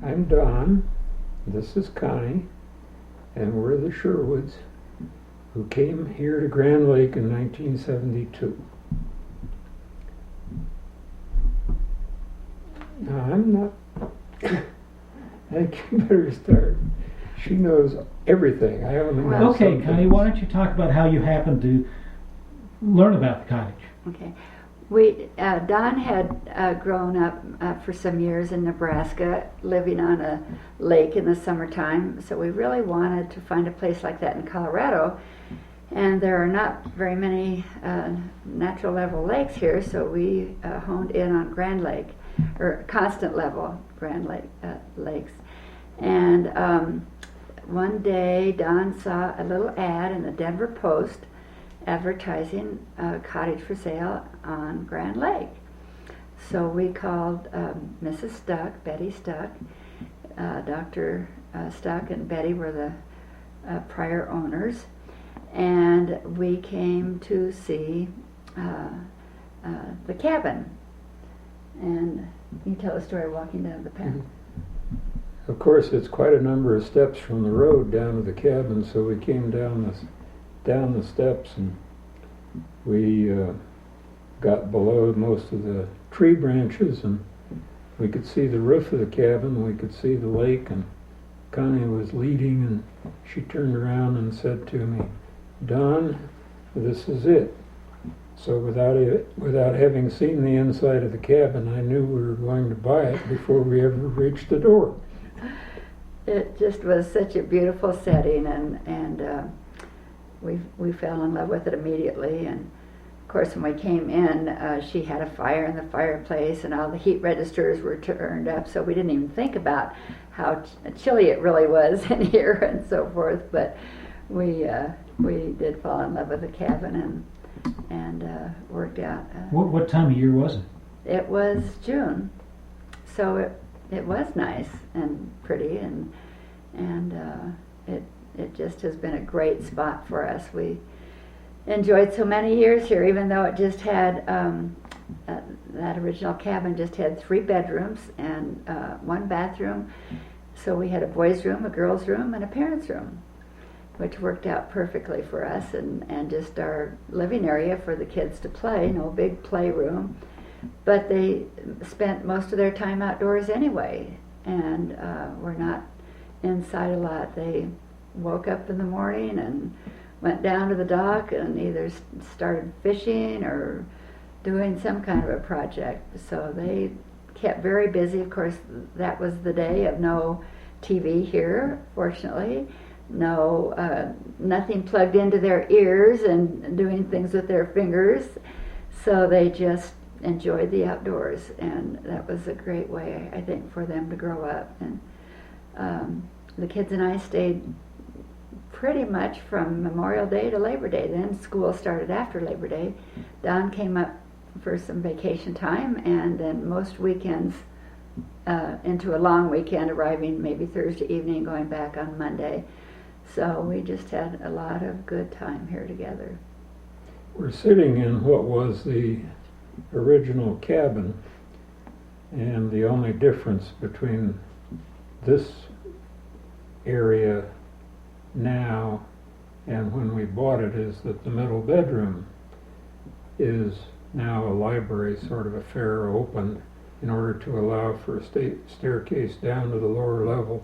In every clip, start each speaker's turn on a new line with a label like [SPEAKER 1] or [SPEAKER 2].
[SPEAKER 1] I'm Don, this is Connie, and we're the Sherwoods who came here to Grand Lake in 1972. Now, I'm not, I think you better start. She knows everything. I only know
[SPEAKER 2] Okay,
[SPEAKER 1] some
[SPEAKER 2] Connie,
[SPEAKER 1] things.
[SPEAKER 2] why don't you talk about how you happened to learn about the cottage?
[SPEAKER 3] Okay. Don had grown up for some years in Nebraska, living on a lake in the summertime, so we really wanted to find a place like that in Colorado. And there are not very many natural level lakes here, so we honed in on Grand Lake, or constant level Grand Lake lakes. And one day Don saw a little ad in the Denver Post advertising a cottage for sale on Grand Lake. So we called Mrs. Stuck, Betty Stuck. Dr. Stuck and Betty were the prior owners, and we came to see the cabin. And you tell the story walking down the path.
[SPEAKER 1] Of course, it's quite a number of steps from the road down to the cabin, so we came down the steps, and we got below most of the tree branches, and we could see the roof of the cabin, we could see the lake, and Connie was leading, and she turned around and said to me, "Don, this is it." So without having seen the inside of the cabin, I knew we were going to buy it before we ever reached the door.
[SPEAKER 3] It just was such a beautiful setting, and we fell in love with it immediately. And of course, when we came in, she had a fire in the fireplace, and all the heat registers were turned up, so we didn't even think about how chilly it really was in here and so forth. But we did fall in love with the cabin, and worked out.
[SPEAKER 2] What time of year was it?
[SPEAKER 3] It was June, so it was nice and pretty, and it just has been a great spot for us. We enjoyed so many years here, even though it just had that original cabin just had 3 bedrooms and 1 bathroom. So we had a boys' room, a girls' room, and a parents' room, which worked out perfectly for us, and just our living area for the kids to play. No big playroom, but they spent most of their time outdoors anyway, and were not inside a lot. They woke up in the morning and went down to the dock and either started fishing or doing some kind of a project. So they kept very busy. Of course, that was the day of no TV here, fortunately. No, nothing plugged into their ears and doing things with their fingers. So they just enjoyed the outdoors, and that was a great way, I think, for them to grow up. And the kids and I stayed pretty much from Memorial Day to Labor Day. Then school started after Labor Day. Don came up for some vacation time, and then most weekends into a long weekend, arriving maybe Thursday evening, going back on Monday. So we just had a lot of good time here together.
[SPEAKER 1] We're sitting in what was the original cabin, and the only difference between this area now and when we bought it is that the middle bedroom is now a library sort of affair, opened in order to allow for a staircase down to the lower level.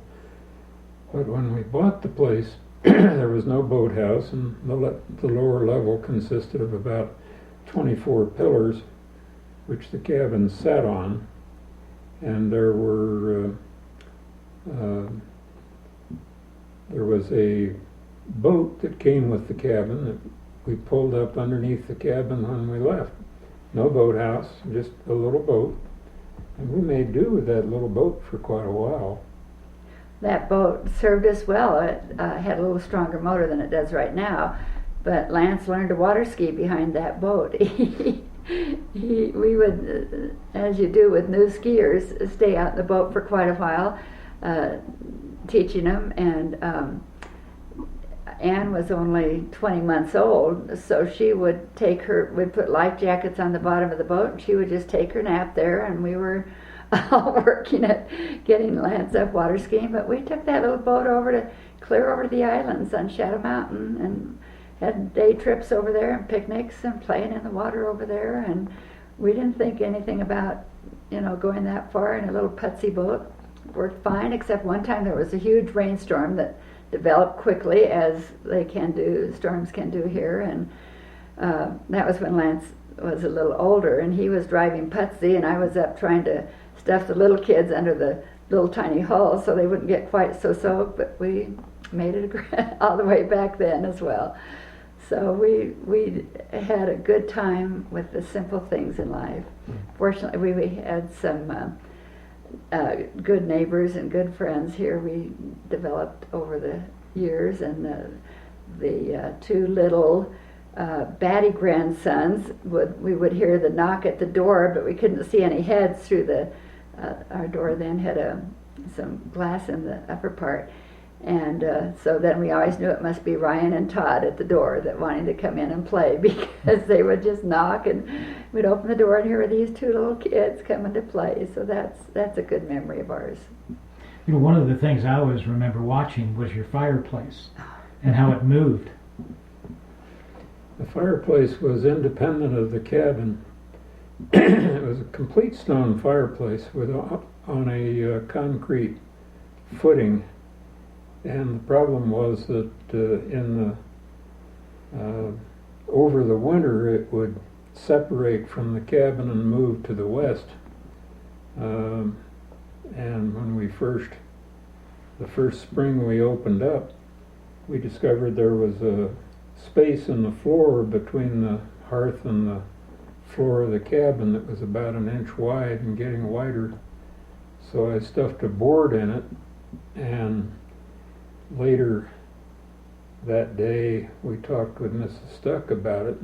[SPEAKER 1] But when we bought the place, there was no boathouse, and the lower level consisted of about 24 pillars, which the cabin sat on, and there was a boat that came with the cabin that we pulled up underneath the cabin when we left. No boathouse, just a little boat, and we made do with that little boat for quite a while.
[SPEAKER 3] That boat served us well. It had a little stronger motor than it does right now, but Lance learned to water ski behind that boat. We would, as you do with new skiers, stay out in the boat for quite a while, teaching them, and Anne was only 20 months old, so she would we'd put life jackets on the bottom of the boat, and she would just take her nap there, and we were all working at getting Lance up water skiing, but we took that little boat over to clear over to the islands on Shadow Mountain and had day trips over there and picnics and playing in the water over there, and we didn't think anything about, going that far in a little putsy boat. Worked fine, except one time there was a huge rainstorm that developed quickly, as storms can do here, and that was when Lance was a little older, and he was driving putsy, and I was up trying to stuff the little kids under the little tiny hull so they wouldn't get quite so soaked, but we made it all the way back then as well. So we had a good time with the simple things in life. Fortunately, we had some good neighbors and good friends here we developed over the years, and the two little batty grandsons we would hear the knock at the door, but we couldn't see any heads through our door then had some glass in the upper part, and so then we always knew it must be Ryan and Todd at the door that wanted to come in and play, because they would just knock and we'd open the door and here were these two little kids coming to play. So that's a good memory of ours.
[SPEAKER 2] One of the things I always remember watching was your fireplace and how it moved.
[SPEAKER 1] The fireplace was independent of the cabin. It was a complete stone fireplace on a concrete footing, and the problem was that over the winter it would separate from the cabin and move to the west. And when the first spring we opened up, we discovered there was a space in the floor between the hearth and the floor of the cabin that was about an inch wide and getting wider. So I stuffed a board in it, and later that day we talked with Mrs. Stuck about it.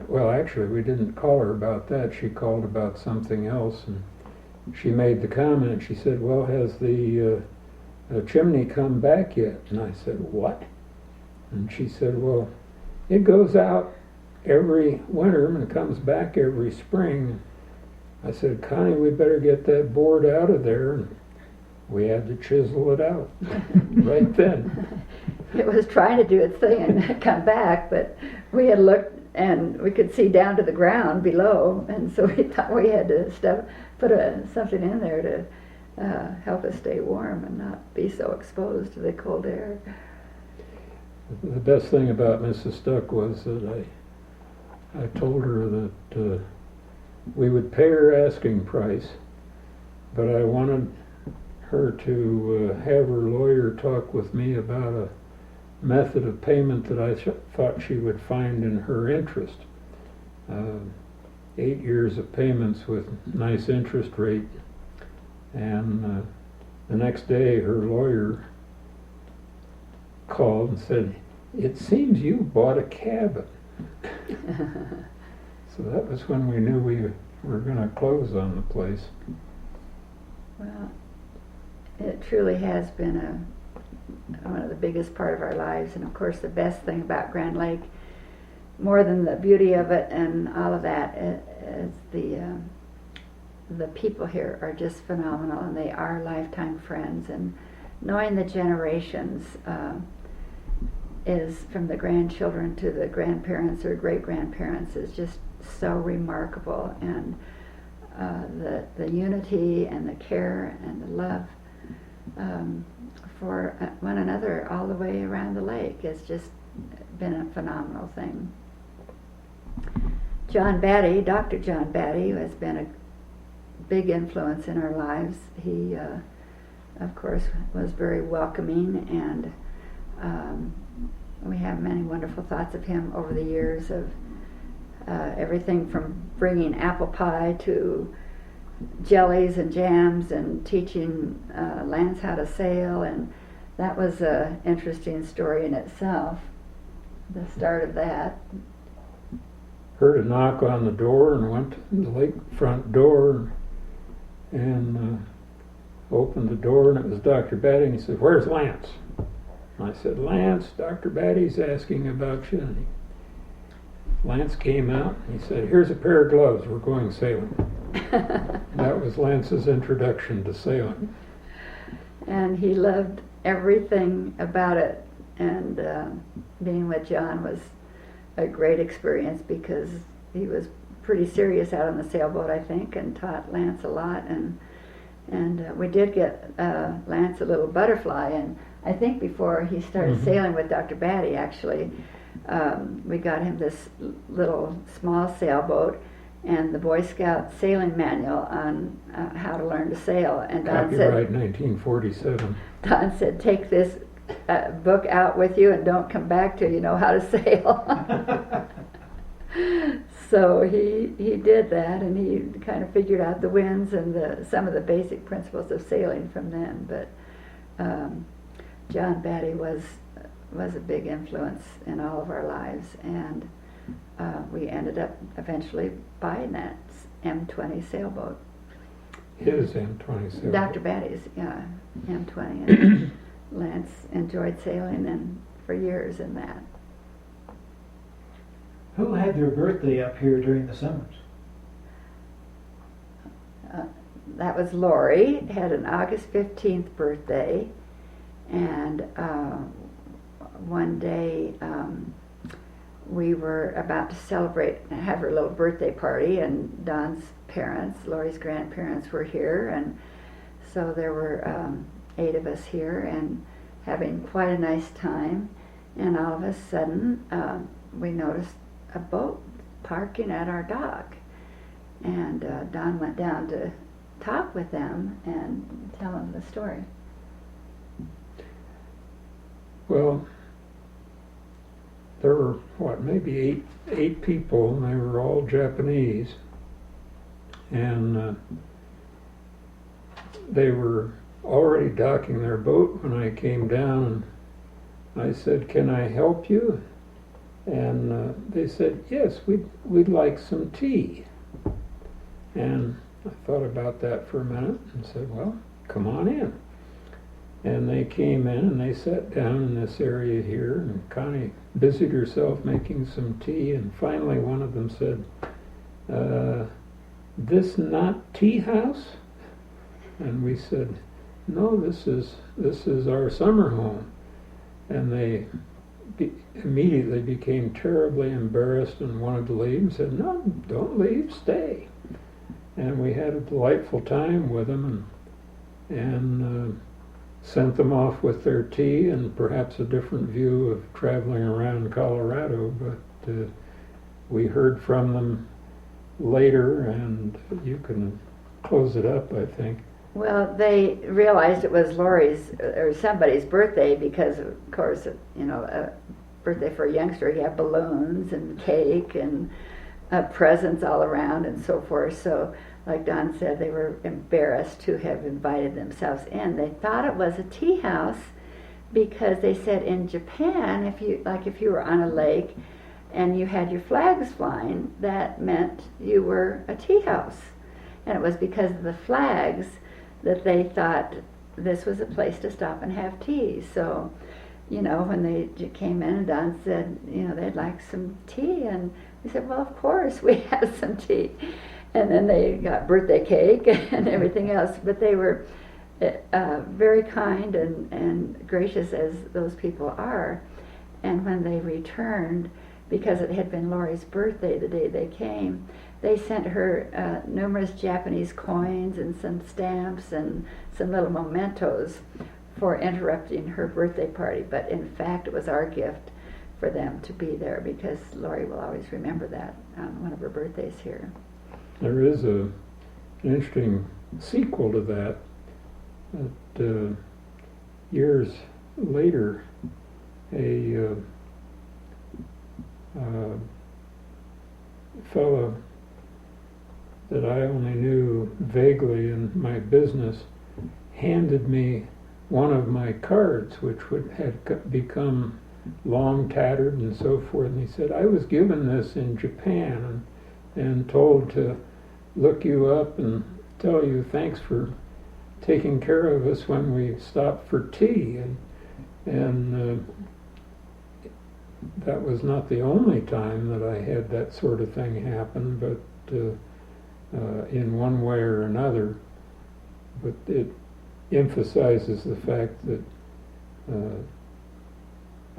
[SPEAKER 1] Well, actually we didn't call her about that. She called about something else, and she made the comment. She said, "Well, has the chimney come back yet?" And I said, "What?" And she said, "Well, it goes out every winter and comes back every spring." I said, "Connie, we better get that board out of there." And we had to chisel it out right then.
[SPEAKER 3] It was trying to do its thing and come back, but we had looked and we could see down to the ground below, and so we thought we had to put something in there to help us stay warm and not be so exposed to the cold air.
[SPEAKER 1] The best thing about Mrs. Stuck was that I told her that we would pay her asking price, but I wanted her to have her lawyer talk with me about a method of payment that I thought she would find in her interest. 8 years of payments with nice interest rate, and the next day her lawyer called and said, "It seems you bought a cabin." So that was when we knew we were going to close on the place.
[SPEAKER 3] Well, it truly has been one of the biggest part of our lives, and of course the best thing about Grand Lake, more than the beauty of it and all of that, is the people here are just phenomenal, and they are lifetime friends, and knowing the generations is from the grandchildren to the grandparents or great-grandparents is just so remarkable, and the unity and the care and the love for one another all the way around the lake has just been a phenomenal thing. Dr. John Batty, has been a big influence in our lives. He, of course, was very welcoming, and we have many wonderful thoughts of him over the years, of everything from bringing apple pie to jellies and jams and teaching Lance how to sail, and that was an interesting story in itself, the start of that.
[SPEAKER 1] Heard a knock on the door and went to the lakefront door and opened the door, and it was Dr. Batty, and he said, "Where's Lance?" And I said, "Lance, Dr. Batty's asking about you." And Lance came out and he said, "Here's a pair of gloves, we're going sailing." That was Lance's introduction to sailing.
[SPEAKER 3] And he loved everything about it. And being with John was a great experience because he was pretty serious out on the sailboat, I think, and taught Lance a lot. And we did get Lance a little butterfly, and I think before he started sailing with Dr. Batty, actually, we got him this little small sailboat and the Boy Scout sailing manual on how to learn to sail. And Don
[SPEAKER 1] Copyright 1947.
[SPEAKER 3] Don said, take this book out with you and don't come back till you know how to sail. So he did that, and he kind of figured out the winds and some of the basic principles of sailing from then. But John Batty was a big influence in all of our lives, and we ended up eventually buying that M20 sailboat.
[SPEAKER 1] His M20 sailboat.
[SPEAKER 3] Dr. Batty's, yeah, M20. And Lance enjoyed sailing and for years in that.
[SPEAKER 2] Who had their birthday up here during the summers?
[SPEAKER 3] That was Lori, had an August 15th birthday, and one day we were about to celebrate and have her little birthday party, and Don's parents, Lori's grandparents, were here, and so there were 8 of us here and having quite a nice time, and all of a sudden we noticed a boat parking at our dock, and Don went down to talk with them and tell them the story.
[SPEAKER 1] Well, there were, maybe eight people, and they were all Japanese. And they were already docking their boat when I came down. I said, "Can I help you?" And they said, "Yes, we'd like some tea." And I thought about that for a minute and said, "Well, come on in." And they came in and they sat down in this area here, and Connie busied herself making some tea, and finally one of them said, "This not tea house?" And we said, "No, this is our summer home." And they immediately became terribly embarrassed and wanted to leave, and said, "No, don't leave, stay." And we had a delightful time with them, and sent them off with their tea and perhaps a different view of traveling around Colorado. But we heard from them later, and you can close it up, I think.
[SPEAKER 3] Well, they realized it was Lori's or somebody's birthday because, of course, a birthday for a youngster, you have balloons and cake and presents all around and so forth. So, like Don said, they were embarrassed to have invited themselves in. They thought it was a tea house because they said in Japan, if you were on a lake and you had your flags flying, that meant you were a tea house. And it was because of the flags that they thought this was a place to stop and have tea. So, when they came in and Don said, they'd like some tea, and we said, well, of course, we have some tea. And then they got birthday cake and everything else, but they were very kind and gracious as those people are. And when they returned, because it had been Lori's birthday the day they came, they sent her numerous Japanese coins and some stamps and some little mementos for interrupting her birthday party. But in fact, it was our gift for them to be there, because Lori will always remember that on one of her birthdays here.
[SPEAKER 1] There is an interesting sequel to that. Years later, a fellow that I only knew vaguely in my business handed me one of my cards, which had become long tattered and so forth. And he said, "I was given this in Japan and told to look you up and tell you thanks for taking care of us when we stopped for tea." And that was not the only time that I had that sort of thing happen, but in one way or another, but it emphasizes the fact that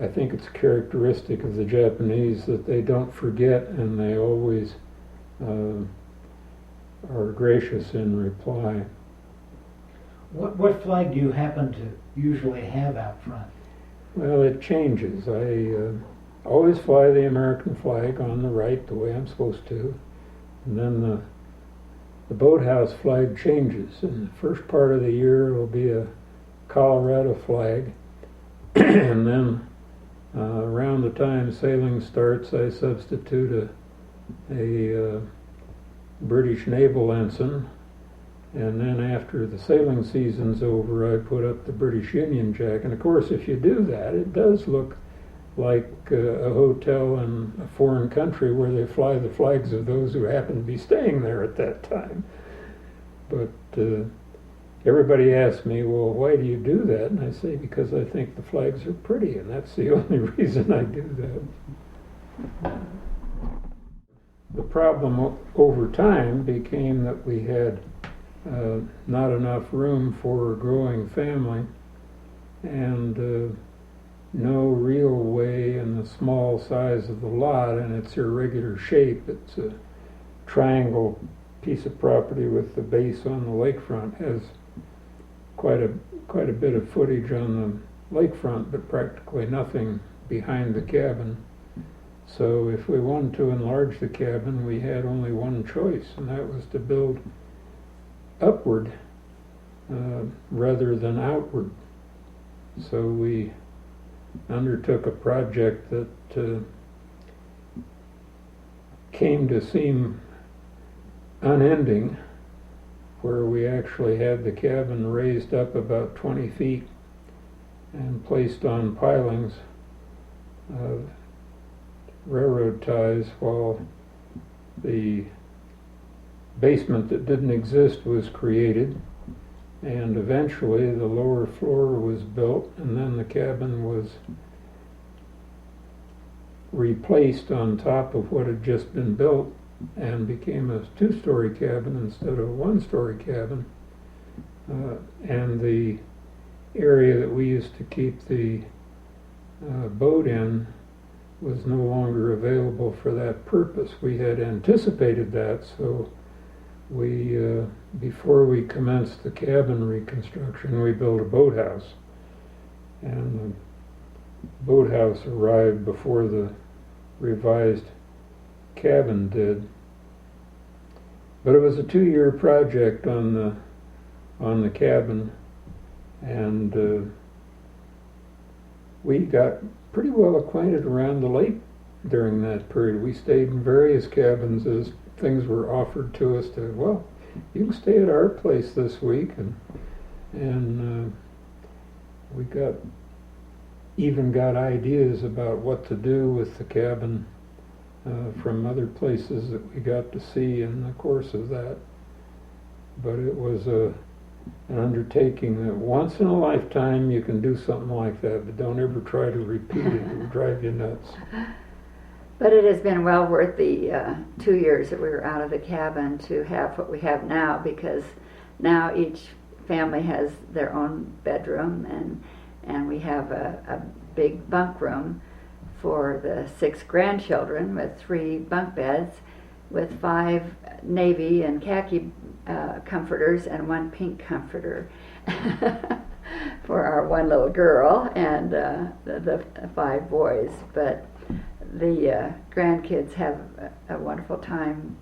[SPEAKER 1] I think it's characteristic of the Japanese that they don't forget, and they always are gracious in reply.
[SPEAKER 2] What flag do you happen to usually have out front?
[SPEAKER 1] Well, it changes. I always fly the American flag on the right, the way I'm supposed to, and then the boathouse flag changes. In the first part of the year, it'll be a Colorado flag, and then around the time sailing starts, I substitute a British naval ensign, and then after the sailing season's over, I put up the British Union Jack. And of course, if you do that, it does look like a hotel in a foreign country where they fly the flags of those who happen to be staying there at that time. But everybody asks me, well, why do you do that? And I say, because I think the flags are pretty, and that's the only reason I do that. The problem over time became that we had not enough room for a growing family, and no real way in the small size of the lot and its irregular shape. It's a triangle piece of property with the base on the lakefront, has quite a bit of footage on the lakefront, but practically nothing behind the cabin. So if we wanted to enlarge the cabin, we had only one choice, and that was to build upward rather than outward. So we undertook a project that came to seem unending, where we actually had the cabin raised up about 20 feet and placed on pilings of railroad ties, while the basement that didn't exist was created, and eventually the lower floor was built, and then the cabin was replaced on top of what had just been built and became a two-story cabin instead of a one-story cabin. And the area that we used to keep the boat in was no longer available for that purpose. We had anticipated that, so we, before we commenced the cabin reconstruction, we built a boathouse. And the boathouse arrived before the revised cabin did. But it was a 2-year project on the cabin, and we got pretty well acquainted around the lake during that period. We stayed in various cabins as things were offered to us to, well, you can stay at our place this week, and we even got ideas about what to do with the cabin from other places that we got to see in the course of that. But it was an undertaking that once in a lifetime you can do something like that, but don't ever try to repeat it. It will drive you nuts.
[SPEAKER 3] But it has been well worth the 2 years that we were out of the cabin to have what we have now, because now each family has their own bedroom, and we have a big bunk room for the 6 grandchildren with 3 bunk beds with 5 navy and khaki comforters and 1 pink comforter for our 1 little girl and the 5 boys. But the grandkids have a wonderful time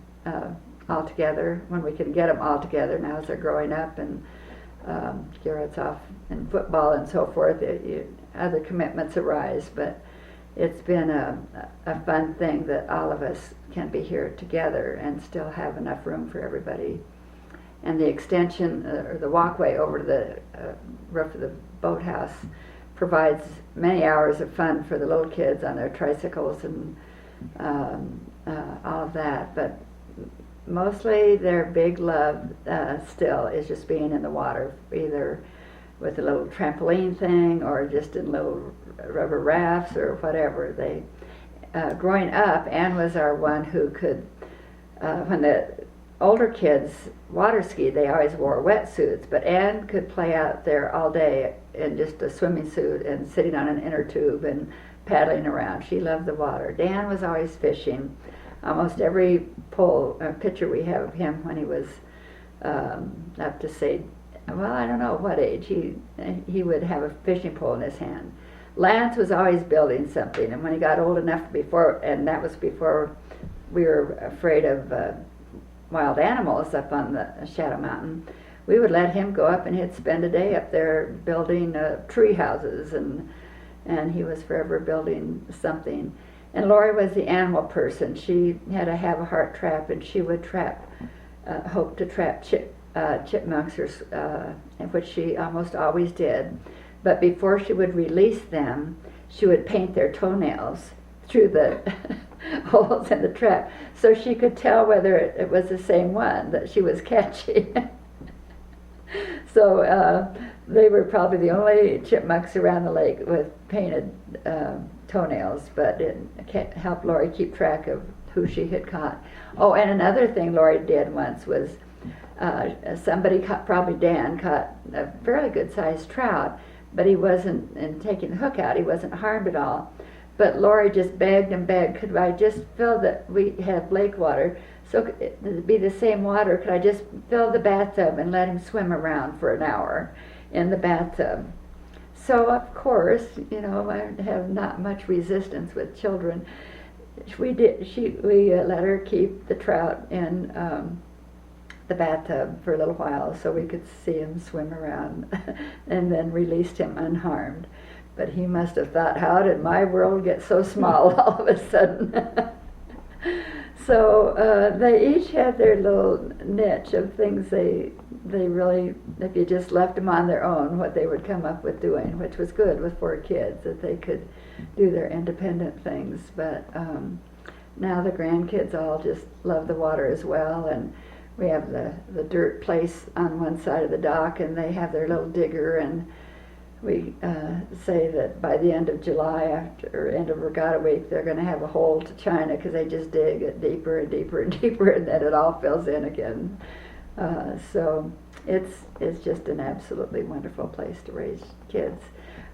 [SPEAKER 3] all together when we can get them all together now as they're growing up, and Garrett's off in football and so forth. Other commitments arise, but it's been a fun thing that all of us can be here together and still have enough room for everybody. And the extension, or the walkway over to the roof of the boathouse, provides many hours of fun for the little kids on their tricycles and all of that. But mostly their big love still is just being in the water, either with a little trampoline thing or just in little rubber rafts or whatever. They growing up, Anne was our one who could, when the older kids water skied, they always wore wetsuits, but Ann could play out there all day in just a swimming suit and sitting on an inner tube and paddling around. She loved the water. Dan was always fishing. Almost every picture we have of him when he was up to say, well, I don't know what age, he would have a fishing pole in his hand. Lance was always building something, and when he got old enough and that was before we were afraid of wild animals up on the Shadow Mountain, we would let him go up and he'd spend a day up there building tree houses, and he was forever building something. And Lori was the animal person. She had to have a heart trap, and she would hope to trap chipmunks, which she almost always did. But before she would release them, she would paint their toenails through the holes in the trap, so she could tell whether it was the same one that she was catching. So they were probably the only chipmunks around the lake with painted toenails, but it helped Lori keep track of who she had caught. Oh, and another thing Lori did once was somebody probably Dan, caught a fairly good-sized trout, but he wasn't, in taking the hook out, he wasn't harmed at all. But Lori just begged and begged, could I just fill we have lake water, so it'd be the same water, could I just fill the bathtub and let him swim around for an hour in the bathtub? So of course, I have not much resistance with children. We let her keep the trout in the bathtub for a little while so we could see him swim around, and then released him unharmed. But he must have thought, how did my world get so small all of a sudden? So they each had their little niche of things they really, if you just left them on their own, what they would come up with doing, which was good with 4 kids, that they could do their independent things. But now the grandkids all just love the water as well, and we have the dirt place on one side of the dock, and they have their little digger, and we say that by the end of July, or end of Regatta Week, they're going to have a hole to China, because they just dig it deeper and deeper and deeper, and then it all fills in again. So it's just an absolutely wonderful place to raise kids.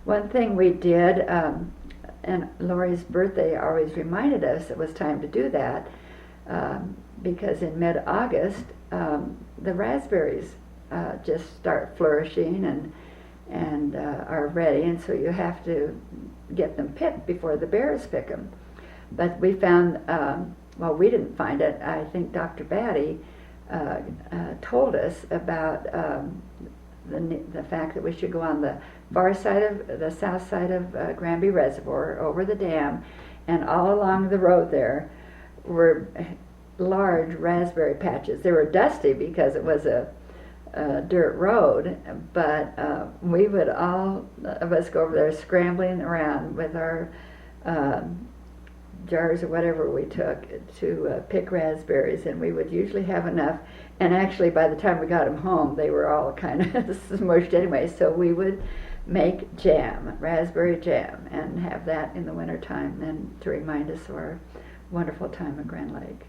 [SPEAKER 3] One thing we did, and Lori's birthday always reminded us it was time to do that, because in mid-August, the raspberries just start flourishing and are ready, and so you have to get them picked before the bears pick them. But we found, well, we didn't find it, I think Dr. Batty told us about the fact that we should go on the south side of Granby Reservoir, over the dam, and all along the road there were large raspberry patches. They were dusty because it was a dirt road, but we would all of us go over there scrambling around with our jars or whatever we took to pick raspberries, and we would usually have enough, and actually by the time we got them home they were all kind of smushed anyway, so we would make jam, raspberry jam, and have that in the wintertime, and to remind us of our wonderful time at Grand Lake.